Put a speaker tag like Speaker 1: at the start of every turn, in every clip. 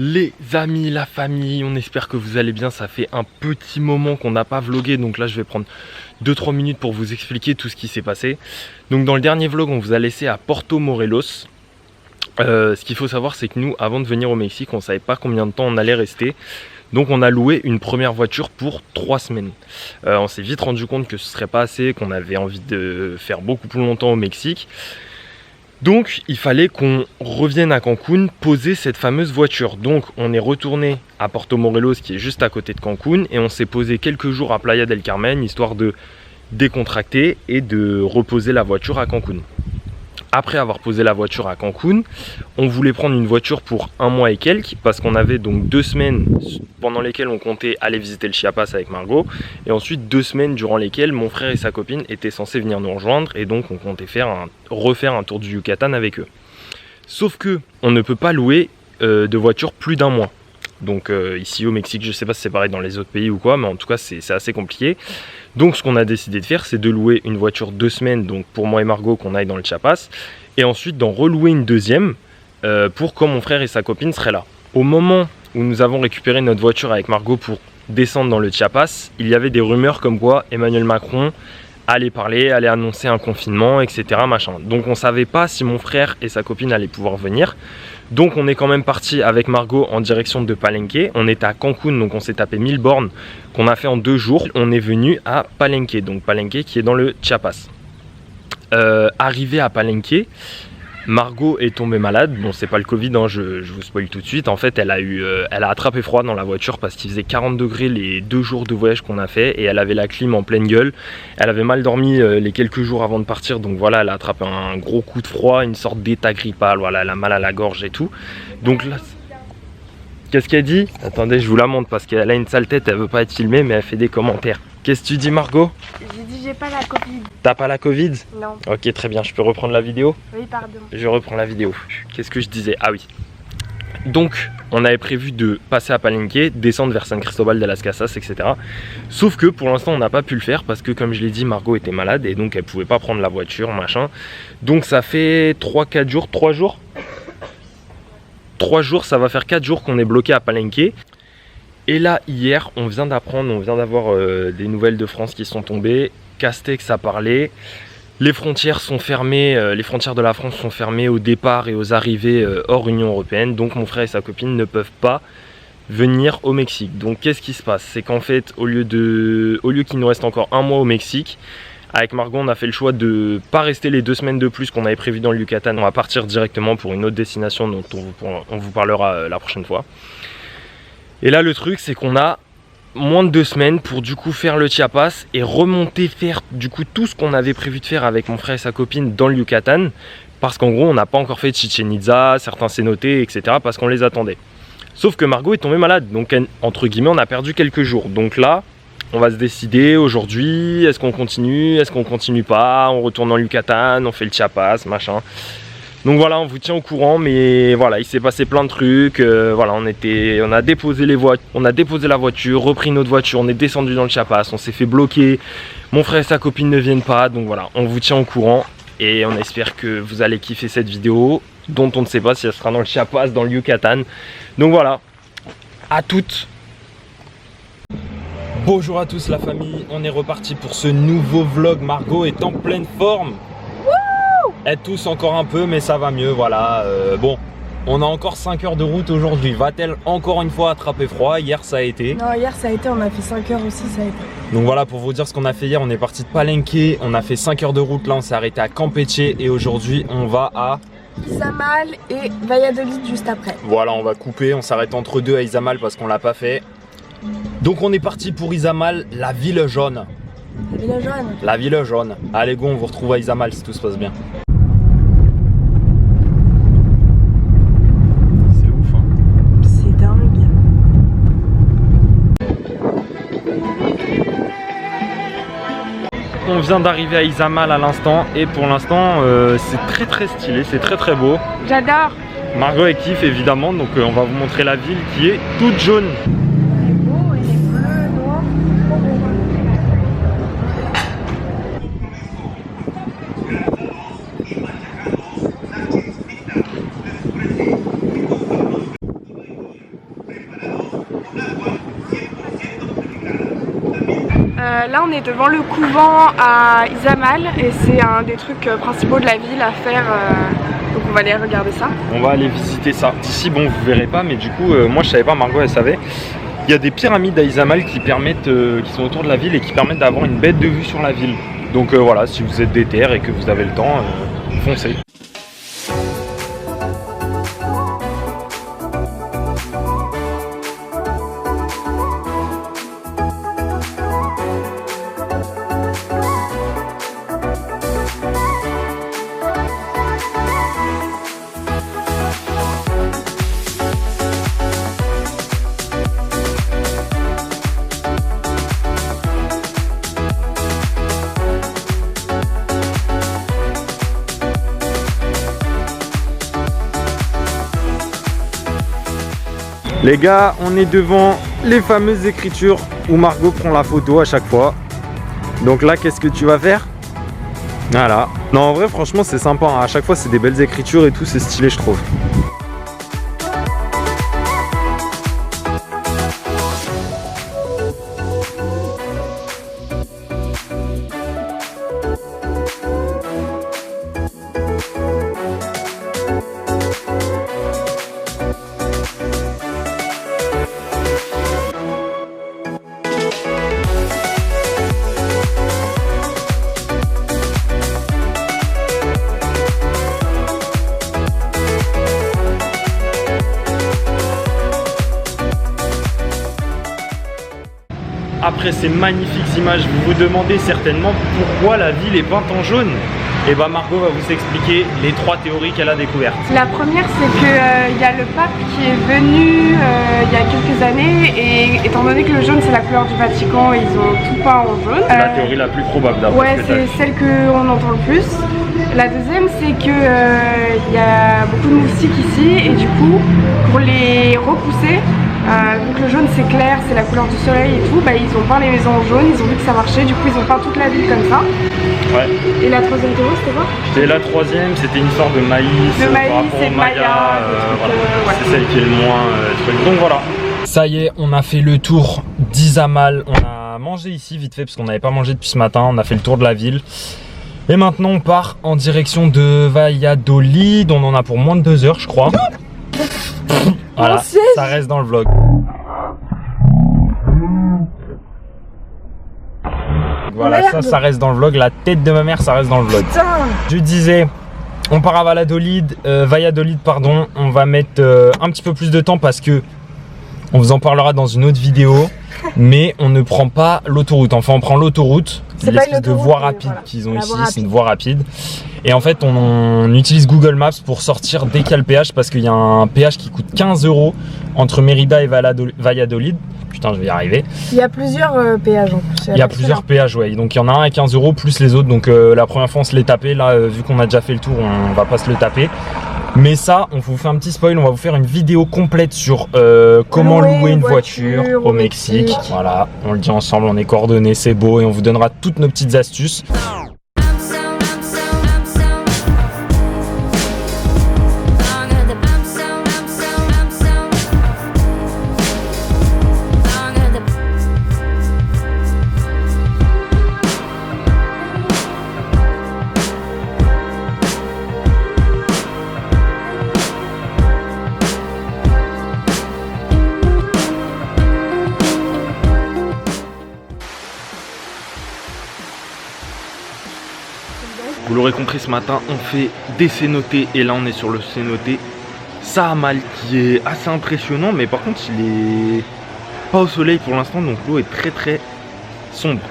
Speaker 1: Les amis, la famille, on espère que vous allez bien. Ça fait un petit moment qu'on n'a pas vlogué, donc là je vais prendre 2-3 minutes pour vous expliquer tout ce qui s'est passé. Donc dans le dernier vlog, on vous a laissé à Porto Morelos. Ce qu'il faut savoir, c'est que nous, avant de venir au Mexique, on ne savait pas combien de temps on allait rester. Donc on a loué une première voiture pour 3 semaines. On s'est vite rendu compte que ce ne serait pas assez, qu'on avait envie de faire beaucoup plus longtemps au Mexique. Donc il fallait qu'on revienne à Cancun poser cette fameuse voiture. Donc on est retourné à Porto Morelos qui est juste à côté de Cancun et on s'est posé quelques jours à Playa del Carmen histoire de décontracter et de reposer la voiture à Cancun. Après avoir posé la voiture à Cancun, on voulait prendre une voiture pour 1 mois et quelques parce qu'on avait donc 2 semaines pendant lesquelles on comptait aller visiter le Chiapas avec Margot et ensuite 2 semaines durant lesquelles mon frère et sa copine étaient censés venir nous rejoindre et donc on comptait refaire un tour du Yucatan avec eux. Sauf que on ne peut pas louer de voiture plus d'1 mois. Donc ici au Mexique, je ne sais pas si c'est pareil dans les autres pays ou quoi, mais en tout cas c'est assez compliqué. Donc ce qu'on a décidé de faire, c'est de louer une voiture 2 semaines, donc pour moi et Margot qu'on aille dans le Chiapas, et ensuite d'en relouer une deuxième pour quand mon frère et sa copine seraient là. Au moment où nous avons récupéré notre voiture avec Margot pour descendre dans le Chiapas, il y avait des rumeurs comme quoi Emmanuel Macron allait parler, allait annoncer un confinement, etc. machin. Donc on ne savait pas si mon frère et sa copine allaient pouvoir venir. Donc on est quand même parti avec Margot en direction de Palenque. On était à Cancun, donc on s'est tapé 1000 bornes qu'on a fait en 2 jours. On est venu à Palenque, donc Palenque qui est dans le Chiapas. Arrivé à Palenque, Margot est tombée malade. Bon, c'est pas le Covid, hein, je vous spoil tout de suite. En fait, elle a attrapé froid dans la voiture parce qu'il faisait 40 degrés les 2 jours de voyage qu'on a fait et elle avait la clim en pleine gueule. Elle avait mal dormi les quelques jours avant de partir, donc voilà, elle a attrapé un gros coup de froid, une sorte d'état grippal. Voilà, elle a mal à la gorge et tout. Donc là, qu'est-ce qu'elle dit? Attendez, je vous la montre parce qu'elle a une sale tête, elle veut pas être filmée, mais elle fait des commentaires. Qu'est-ce que tu dis, Margot?
Speaker 2: J'ai dit j'ai pas la Covid.
Speaker 1: T'as pas la Covid?
Speaker 2: Non.
Speaker 1: Ok, très bien, je peux reprendre la vidéo?
Speaker 2: Oui, pardon.
Speaker 1: Je reprends la vidéo. Qu'est-ce que je disais? Ah oui. Donc, on avait prévu de passer à Palenque, descendre vers San Cristobal de las Casas, etc. Sauf que pour l'instant, on n'a pas pu le faire parce que, comme je l'ai dit, Margot était malade et donc elle pouvait pas prendre la voiture, machin. Donc, ça fait 3-4 jours, 3 jours 3 jours, ça va faire 4 jours qu'on est bloqué à Palenque. Et là, hier, on vient d'avoir des nouvelles de France qui sont tombées. Castex a parlé. Les frontières sont fermées, les frontières de la France sont fermées au départ et aux arrivées hors Union Européenne. Donc mon frère et sa copine ne peuvent pas venir au Mexique. Donc qu'est-ce qui se passe? C'est qu'en fait, au lieu qu'il nous reste encore 1 mois au Mexique, avec Margot, on a fait le choix de ne pas rester les 2 semaines de plus qu'on avait prévu dans le Yucatan. On va partir directement pour une autre destination dont on vous parlera la prochaine fois. Et là, le truc, c'est qu'on a moins de 2 semaines pour du coup faire le Chiapas et remonter, faire du coup tout ce qu'on avait prévu de faire avec mon frère et sa copine dans le Yucatan. Parce qu'en gros, on n'a pas encore fait Chichen Itza, certains cénotés, etc. parce qu'on les attendait. Sauf que Margot est tombée malade. Donc, entre guillemets, on a perdu quelques jours. Donc là, on va se décider aujourd'hui. Est-ce qu'on continue? Est-ce qu'on continue pas? On retourne dans le Yucatan, on fait le Chiapas, machin. Donc voilà, on vous tient au courant, mais voilà, il s'est passé plein de trucs. Voilà, on a déposé la voiture, repris notre voiture, on est descendu dans le Chiapas, on s'est fait bloquer. Mon frère et sa copine ne viennent pas, donc voilà, on vous tient au courant et on espère que vous allez kiffer cette vidéo, dont on ne sait pas si elle sera dans le Chiapas, dans le Yucatan. Donc voilà, à toutes. Bonjour à tous la famille, on est reparti pour ce nouveau vlog. Margot est en pleine forme. Elle tousse encore un peu mais ça va mieux, voilà. Bon, on a encore 5 heures de route aujourd'hui. Va-t-elle encore une fois attraper froid? Hier ça a été.
Speaker 2: Non, hier ça a été, on a fait 5 heures aussi, ça a été.
Speaker 1: Donc voilà, pour vous dire ce qu'on a fait hier, on est parti de Palenque, on a fait 5 heures de route, là on s'est arrêté à Campeche et aujourd'hui on va à
Speaker 2: Izamal et Valladolid juste après.
Speaker 1: Voilà, on va couper, on s'arrête entre deux à Izamal parce qu'on l'a pas fait. Donc on est parti pour Izamal, la ville jaune.
Speaker 2: La ville jaune.
Speaker 1: La ville jaune. Allez go, on vous retrouve à Izamal si tout se passe bien. On vient d'arriver à Izamal à l'instant et pour l'instant c'est très stylé, c'est très beau.
Speaker 2: J'adore.
Speaker 1: Margot est kiffe évidemment, donc on va vous montrer la ville qui est toute jaune.
Speaker 2: Il est beau, il est bleu, noir. Là on est devant le couvent à Izamal et c'est un des trucs principaux de la ville à faire, donc on va aller regarder ça.
Speaker 1: On va aller visiter ça. D'ici bon vous verrez pas mais du coup moi je savais pas, Margot elle savait. Il y a des pyramides à Izamal qui permettent, qui sont autour de la ville et qui permettent d'avoir une bête de vue sur la ville. Donc voilà, si vous êtes déter et que vous avez le temps, foncez. Les gars, on est devant les fameuses écritures où Margot prend la photo à chaque fois. Donc là, qu'est-ce que tu vas faire? Voilà. Non, en vrai, franchement, c'est sympa. Hein. À chaque fois, c'est des belles écritures et tout. C'est stylé, je trouve. Après ces magnifiques images, vous vous demandez certainement pourquoi la ville est peinte en jaune. Et bah Margot va vous expliquer les 3 théories qu'elle a découvertes.
Speaker 2: La première c'est que y a le pape qui est venu il y a quelques années et étant donné que le jaune c'est la couleur du Vatican, ils ont tout peint en jaune.
Speaker 1: C'est la théorie la plus probable d'après.
Speaker 2: Ouais, c'est celle qu'on entend le plus. La deuxième c'est que y a beaucoup de moustiques ici et du coup pour les repousser, vu que le jaune c'est clair, c'est la couleur du soleil et tout, bah, ils ont peint les maisons en jaune, ils ont vu que ça marchait, du coup ils ont peint toute la ville comme ça.
Speaker 1: Ouais.
Speaker 2: Et la troisième théorie c'était quoi?
Speaker 1: Et la troisième c'était une sorte de maïs, par rapport au Maya, voilà. Ouais. C'est celle qui est le moins truc. Donc voilà. Ça y est, on a fait le tour d'Izamal, on a mangé ici vite fait parce qu'on n'avait pas mangé depuis ce matin, on a fait le tour de la ville. Et maintenant on part en direction de Valladolid, on en a pour moins de 2 heures je crois. Voilà, ça reste dans le vlog. Voilà, ça reste dans le vlog. La tête de ma mère, ça reste dans le vlog. Putain. Je disais, on part à Valladolid, pardon. On va mettre un petit peu plus de temps parce que on vous en parlera dans une autre vidéo. Mais on ne prend pas l'autoroute. Enfin, on prend l'autoroute. C'est l'espèce de voie rapide qu'ils ont ici. C'est une voie rapide. Et en fait, on utilise Google Maps pour sortir dès qu'il y a le péage parce qu'il y a un péage qui coûte 15 € entre Mérida et Valladolid. Putain, je vais y arriver. Il
Speaker 2: y a plusieurs péages en plus.
Speaker 1: Il y a plusieurs péages, ouais. Donc il y en a un à 15 € plus les autres. Donc la première fois, on se l'est tapé. Là, vu qu'on a déjà fait le tour, on va pas se le taper. Mais ça, on vous fait un petit spoil, on va vous faire une vidéo complète sur comment louer une voiture au Mexique. Voilà, on le dit ensemble, on est coordonnés, c'est beau et on vous donnera toutes nos petites astuces. Vous l'aurez compris, ce matin on fait des cénotés et là on est sur le cénoté Saamal qui est assez impressionnant, mais par contre il est pas au soleil pour l'instant, donc l'eau est très très sombre.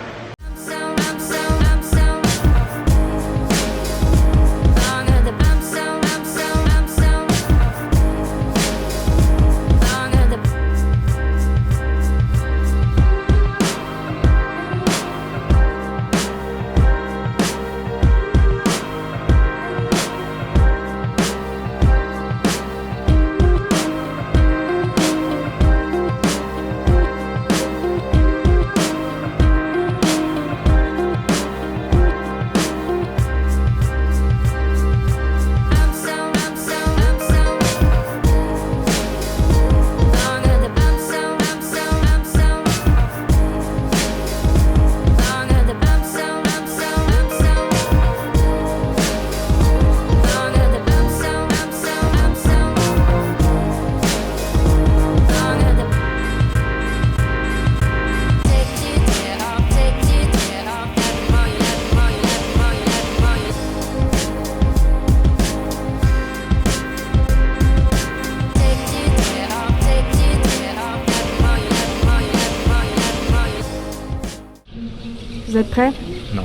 Speaker 2: Vous êtes prêts?
Speaker 1: Non.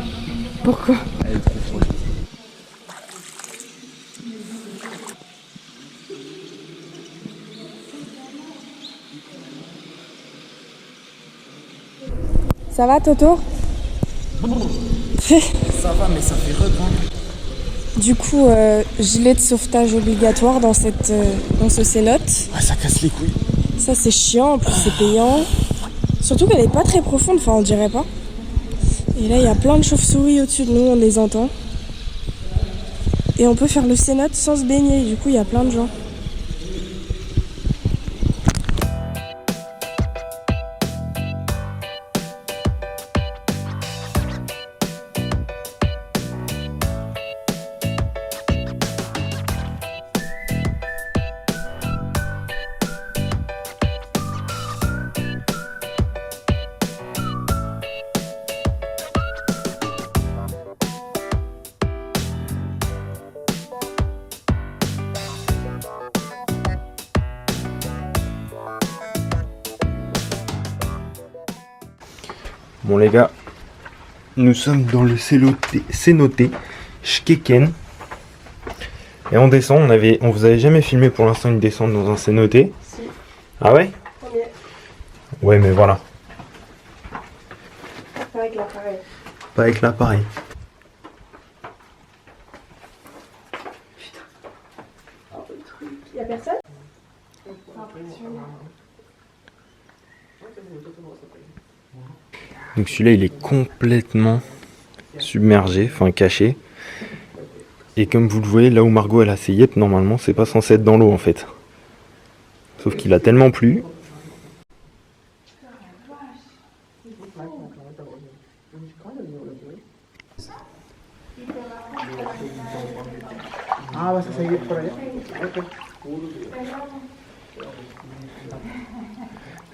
Speaker 2: Pourquoi?
Speaker 1: Elle est trop froide.
Speaker 2: Ça va Toto?
Speaker 3: Ça va, mais ça fait reprendre.
Speaker 2: Du coup, gilet de sauvetage obligatoire dans ce cénote.
Speaker 3: Ouais, ça casse les couilles.
Speaker 2: Ça c'est chiant, en plus c'est payant. Surtout qu'elle est pas très profonde, enfin on dirait pas. Et là il y a plein de chauves-souris au-dessus de nous, on les entend. Et on peut faire le cénote sans se baigner, du coup il y a plein de gens.
Speaker 1: Bon les gars, nous sommes dans le cénoté Schkeken. Et on descend, on vous avait jamais filmé pour l'instant une descente dans un cénoté.
Speaker 2: Si.
Speaker 1: Ah ouais?
Speaker 2: Premier.
Speaker 1: Ouais mais voilà.
Speaker 2: Pas avec l'appareil.
Speaker 1: Pas avec l'appareil.
Speaker 2: Y'a personne?
Speaker 1: Donc celui-là il est complètement submergé, enfin caché. Et comme vous le voyez, là où Margot elle a ses yep, normalement c'est pas censé être dans l'eau en fait. Sauf qu'il a tellement plu.
Speaker 3: Ah, vas a seguir por allá. Ok.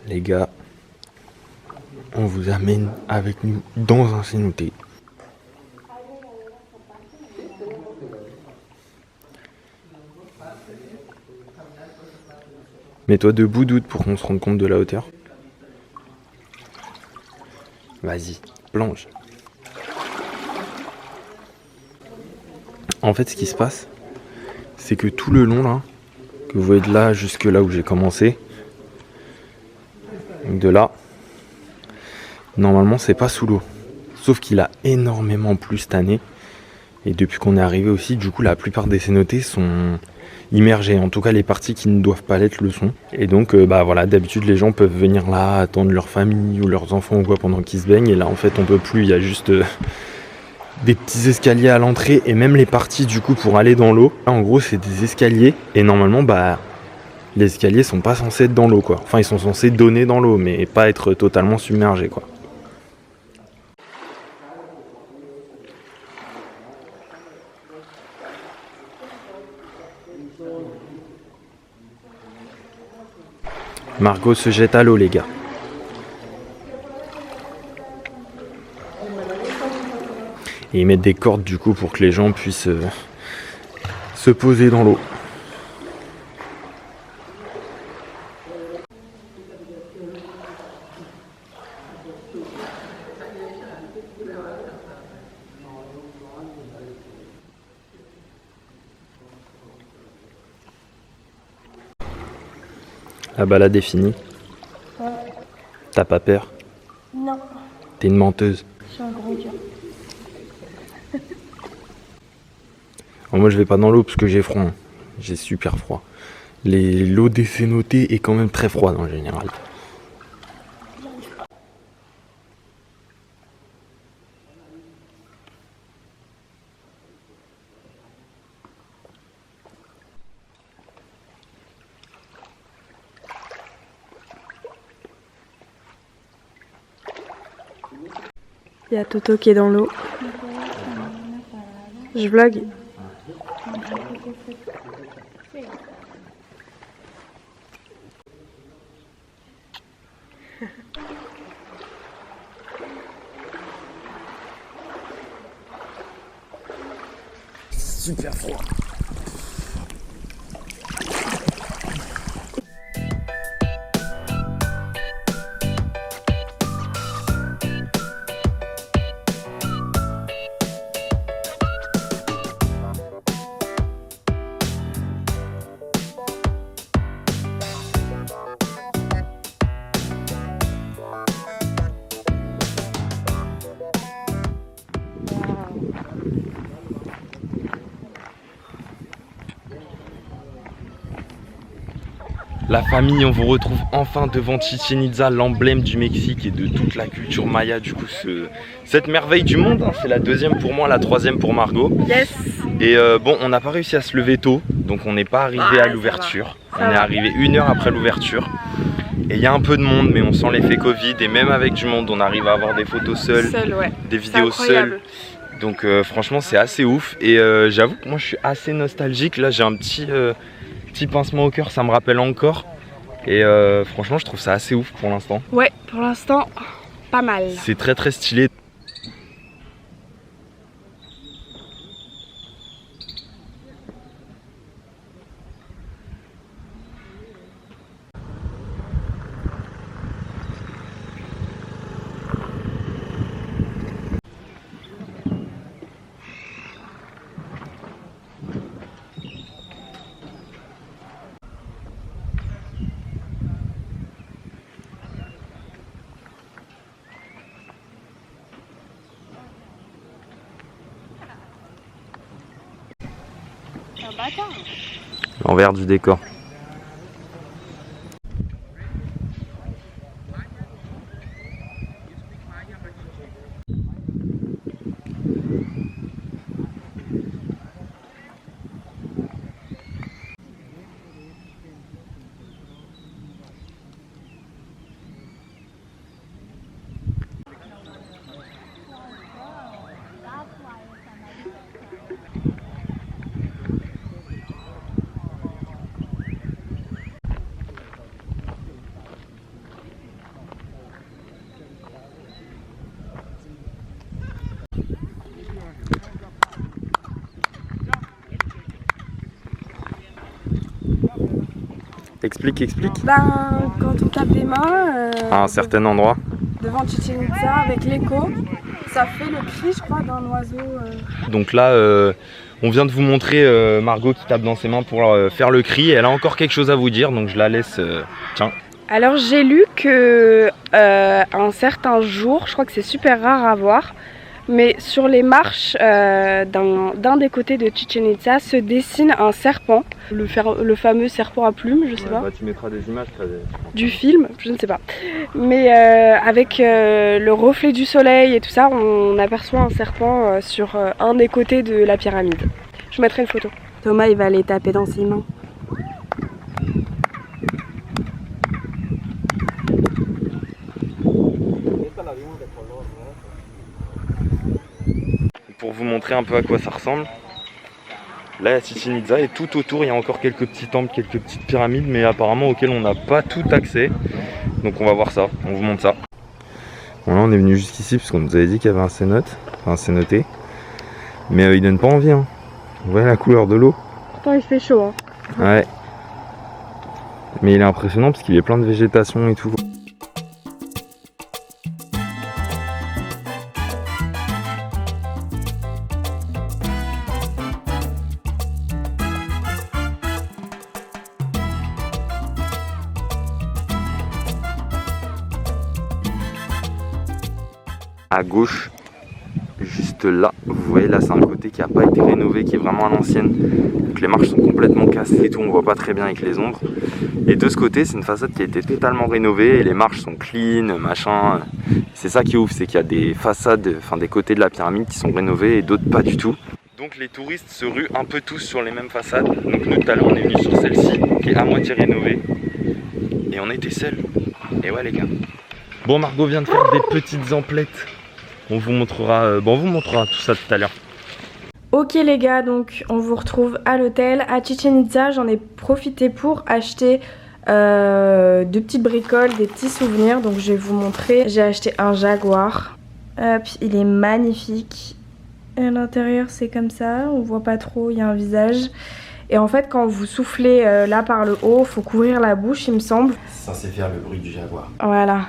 Speaker 1: Les gars, on vous amène avec nous dans un cénoté. Mets-toi debout, doute, pour qu'on se rende compte de la hauteur. Vas-y, plonge. En fait, ce qui se passe, c'est que tout le long, là, que vous voyez de là jusque là où j'ai commencé, donc de là, normalement, c'est pas sous l'eau. Sauf qu'il a énormément plu cette année. Et depuis qu'on est arrivé aussi, du coup, la plupart des cénotés sont immergés. En tout cas, les parties qui ne doivent pas l'être le sont. Et donc, bah voilà, d'habitude, les gens peuvent venir là, attendre leur famille ou leurs enfants ou quoi pendant qu'ils se baignent. Et là, en fait, on peut plus. Il y a juste des petits escaliers à l'entrée et même les parties, du coup, pour aller dans l'eau. Là, en gros, c'est des escaliers. Et normalement, bah, les escaliers sont pas censés être dans l'eau, quoi. Enfin, ils sont censés donner dans l'eau, mais pas être totalement submergés, quoi. Margot se jette à l'eau, les gars. Et ils mettent des cordes du coup pour que les gens puissent se poser dans l'eau. La balade est finie.
Speaker 2: Ouais.
Speaker 1: T'as pas peur?
Speaker 2: Non.
Speaker 1: T'es une menteuse.
Speaker 2: Je suis un gros gars.
Speaker 1: Alors moi je vais pas dans l'eau parce que j'ai froid. Hein. J'ai super froid. L'eau des cénotés est quand même très froide en général.
Speaker 2: Il y a Toto qui est dans l'eau. Je vlog.
Speaker 3: Super froid.
Speaker 1: La famille, on vous retrouve enfin devant Chichén Itzá, l'emblème du Mexique et de toute la culture maya. Du coup, cette merveille du monde, hein, c'est la deuxième pour moi, la troisième pour Margot.
Speaker 2: Yes.
Speaker 1: Et bon, on n'a pas réussi à se lever tôt, donc on n'est pas arrivé à l'ouverture. On est arrivé 1 heure après l'ouverture. Et il y a un peu de monde, mais on sent l'effet Covid. Et même avec du monde, on arrive à avoir des photos seules,
Speaker 2: Ouais.
Speaker 1: des vidéos seules. Donc franchement, c'est assez ouf. Et j'avoue que moi, je suis assez nostalgique. Là, j'ai un petit pincement au cœur, ça me rappelle encore. Et franchement, je trouve ça assez ouf pour l'instant.
Speaker 2: Ouais, pour l'instant, pas mal.
Speaker 1: C'est très très stylé. L'envers du décor. Explique.
Speaker 2: Ben, quand on tape des mains
Speaker 1: À un certain endroit.
Speaker 2: devant Chichén Itzá avec l'écho, ça fait le cri, je crois, d'un oiseau.
Speaker 1: Donc là, on vient de vous montrer Margot qui tape dans ses mains pour faire le cri. Elle a encore quelque chose à vous dire, donc je la laisse. Tiens.
Speaker 2: Alors j'ai lu que un certain jour, je crois que c'est super rare à voir, mais sur les marches d'un des côtés de Chichén Itzá se dessine un serpent, le fameux serpent à plumes, je sais pas.
Speaker 1: Bah, tu mettras des images.
Speaker 2: Du film, je ne sais pas. Mais avec le reflet du soleil et tout ça, on aperçoit un serpent sur un des côtés de la pyramide. Je mettrai une photo. Thomas, il va aller taper dans ses mains.
Speaker 1: Pour vous montrer un peu à quoi ça ressemble. Là, il y a Chichén Itzá et tout autour, il y a encore quelques petits temples, quelques petites pyramides, mais apparemment auxquelles on n'a pas tout accès. Donc on va voir ça, on vous montre ça. Bon, là, on est venu jusqu'ici parce qu'on nous avait dit qu'il y avait un cénote, mais il donne pas envie. Hein. Vous voyez la couleur de l'eau?
Speaker 2: Pourtant, il fait chaud. Hein.
Speaker 1: Ouais. Mais il est impressionnant parce qu'il est plein de végétation et tout. À gauche, juste là, vous voyez là c'est un côté qui n'a pas été rénové, qui est vraiment à l'ancienne. Donc les marches sont complètement cassées et tout, on voit pas très bien avec les ombres. Et de ce côté, c'est une façade qui a été totalement rénovée et les marches sont clean, machin. C'est ça qui est ouf, c'est qu'il y a des façades, enfin des côtés de la pyramide qui sont rénovés et d'autres pas du tout. Donc les touristes se ruent un peu tous sur les mêmes façades. Donc nous tout à l'heure on est venu sur celle-ci qui est à moitié rénovée. Et on était seuls. Et ouais les gars. Bon, Margot vient de faire des petites emplettes. On vous montrera tout ça tout à l'heure.
Speaker 2: Ok les gars, donc on vous retrouve à l'hôtel à Chichén Itzá. J'en ai profité pour acheter de petites bricoles, des petits souvenirs. Donc je vais vous montrer. J'ai acheté un jaguar. Hop, il est magnifique. À l'intérieur c'est comme ça, on voit pas trop, il y a un visage. Et en fait quand vous soufflez là par le haut, faut couvrir la bouche il me semble.
Speaker 3: Ça c'est faire le bruit du jaguar.
Speaker 2: Voilà.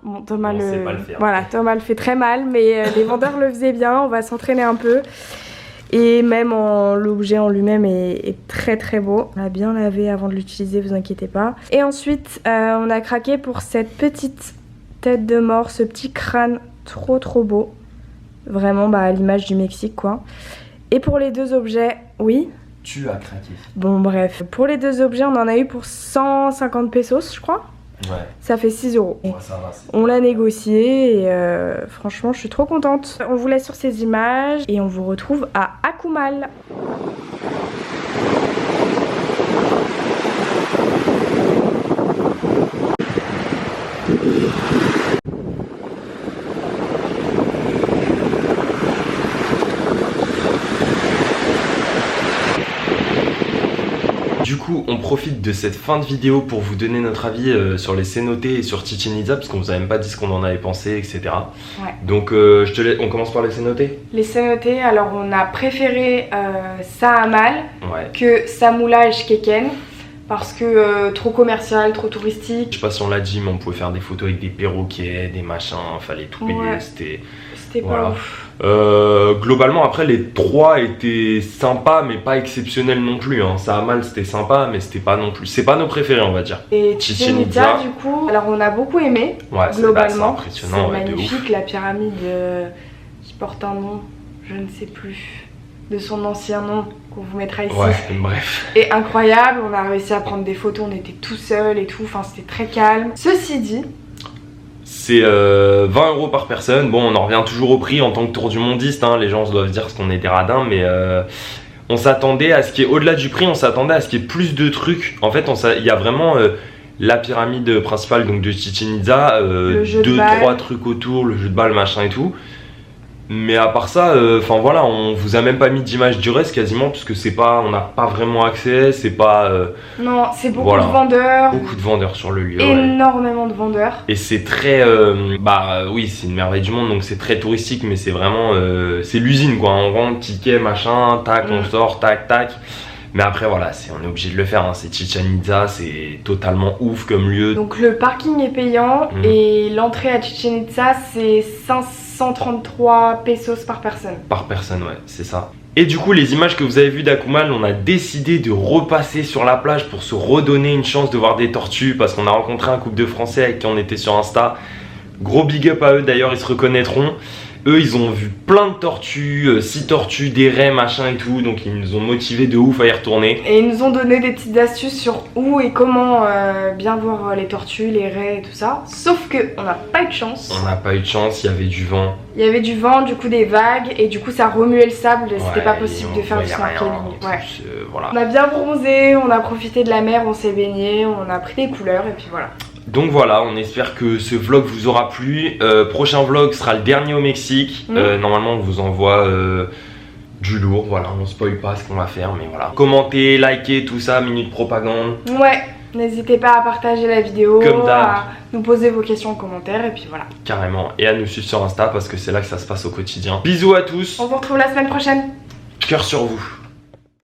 Speaker 2: Bon, Thomas
Speaker 3: On sait pas le faire.
Speaker 2: Voilà, Thomas le fait très mal, mais les vendeurs le faisaient bien, on va s'entraîner un peu. Et même l'objet en lui-même est très très beau. On l'a bien lavé avant de l'utiliser, vous inquiétez pas. Et ensuite, on a craqué pour cette petite tête de mort, ce petit crâne trop beau. Vraiment à l'image du Mexique quoi. Et pour les deux objets, oui,
Speaker 3: Tu as craqué.
Speaker 2: Bon bref, pour les 2 objets, on en a eu pour 150 pesos, je crois.
Speaker 3: Ouais.
Speaker 2: Ça fait 6 €.
Speaker 3: Ouais, ça va.
Speaker 2: On l'a négocié et franchement, je suis trop contente. On vous laisse sur ces images et on vous retrouve à Akumal.
Speaker 1: Du coup, on profite de cette fin de vidéo pour vous donner notre avis sur les cénotes et sur Chichen Itza, parce qu'on vous a même pas dit ce qu'on en avait pensé, etc.
Speaker 2: Ouais.
Speaker 1: Donc, on commence par les cénotes.
Speaker 2: Les cénotes, alors on a préféré Sahamal
Speaker 1: Ouais.
Speaker 2: que Samula et Shkeken parce que trop commercial, trop touristique.
Speaker 1: Je sais pas si on l'a dit, mais on pouvait faire des photos avec des perroquets, des machins, fallait tout payer,
Speaker 2: Ouais.
Speaker 1: c'était
Speaker 2: Pas
Speaker 1: voilà.
Speaker 2: ouf.
Speaker 1: Globalement, après, les 3 étaient sympas, mais pas exceptionnels non plus. Hein. Sahamal, c'était sympa, mais c'était pas non plus. C'est pas nos préférés, on va dire.
Speaker 2: Et
Speaker 1: Chichen
Speaker 2: Chichen
Speaker 1: Itza.
Speaker 2: Itza, du coup, alors on a beaucoup aimé,
Speaker 1: Ouais, c'est
Speaker 2: globalement.
Speaker 1: impressionnant,
Speaker 2: C'est
Speaker 1: ouais, de
Speaker 2: magnifique,
Speaker 1: ouf.
Speaker 2: la pyramide qui porte un nom, je ne sais plus, de son ancien nom, qu'on vous mettra ici.
Speaker 1: Ouais, bref.
Speaker 2: Et incroyable, on a réussi à prendre des photos, on était tout seul et tout, enfin c'était très calme. Ceci dit,
Speaker 1: C'est 20 € par personne. Bon, on en revient toujours au prix en tant que tour du mondiste. Hein. Les gens se doivent dire qu'on est des radins, mais on s'attendait à ce qu'il y ait, au-delà du prix, on s'attendait à ce qu'il y ait plus de trucs. En fait, il y a vraiment la pyramide principale donc de Chichen Itza,
Speaker 2: Le jeu de
Speaker 1: 2-3
Speaker 2: balle.
Speaker 1: trucs autour, le jeu de balle, machin et tout. Mais à part ça, enfin voilà, on vous a même pas mis d'image du reste quasiment, parce que c'est pas, on n'a pas vraiment accès, c'est pas
Speaker 2: non, c'est beaucoup
Speaker 1: Voilà.
Speaker 2: de vendeurs,
Speaker 1: beaucoup de vendeurs sur le lieu. Ouais.
Speaker 2: énormément de vendeurs.
Speaker 1: Et c'est très, oui, c'est une merveille du monde, donc c'est très touristique, mais c'est vraiment, c'est l'usine quoi. On rentre, ticket, machin, tac, on sort, tac, tac. Mais après voilà, on est obligé de le faire. Hein. C'est Chichen Itza, c'est totalement ouf comme lieu.
Speaker 2: Donc le parking est payant et l'entrée à Chichen Itza c'est 533 pesos par personne.
Speaker 1: Par personne, ouais, c'est ça. Et du coup, les images que vous avez vues d'Akumal, on a décidé de repasser sur la plage pour se redonner une chance de voir des tortues, parce qu'on a rencontré un couple de Français avec qui on était sur Insta. Gros big up à eux d'ailleurs, ils se reconnaîtront. Eux, ils ont vu plein de tortues, 6 tortues, des raies, machin et tout, donc ils nous ont motivés de ouf à y retourner.
Speaker 2: Et ils nous ont donné des petites astuces sur où et comment bien voir les tortues, les raies et tout ça. Sauf que on n'a pas eu de chance.
Speaker 1: On n'a pas eu de chance, il y avait du vent.
Speaker 2: Il y avait du vent, du coup des vagues et du coup ça remuait le sable et c'était
Speaker 1: Ouais,
Speaker 2: pas possible de
Speaker 1: on
Speaker 2: faire du
Speaker 1: voyait rien,
Speaker 2: snorkeling.
Speaker 1: en
Speaker 2: Ouais.
Speaker 1: plus, voilà.
Speaker 2: On a bien bronzé, on a profité de la mer, on s'est baigné, on a pris des couleurs et puis voilà.
Speaker 1: Donc voilà, on espère que ce vlog vous aura plu. Prochain vlog sera le dernier au Mexique. Normalement, on vous envoie du lourd. Voilà, on spoil pas ce qu'on va faire, mais voilà. Commentez, likez, tout ça, minute propagande.
Speaker 2: Ouais, n'hésitez pas à partager la vidéo,
Speaker 1: Comme d'hab.
Speaker 2: à nous poser vos questions en commentaire et puis voilà.
Speaker 1: Carrément. Et à nous suivre sur Insta parce que c'est là que ça se passe au quotidien. Bisous à tous.
Speaker 2: On vous retrouve la semaine prochaine.
Speaker 1: Cœur sur vous.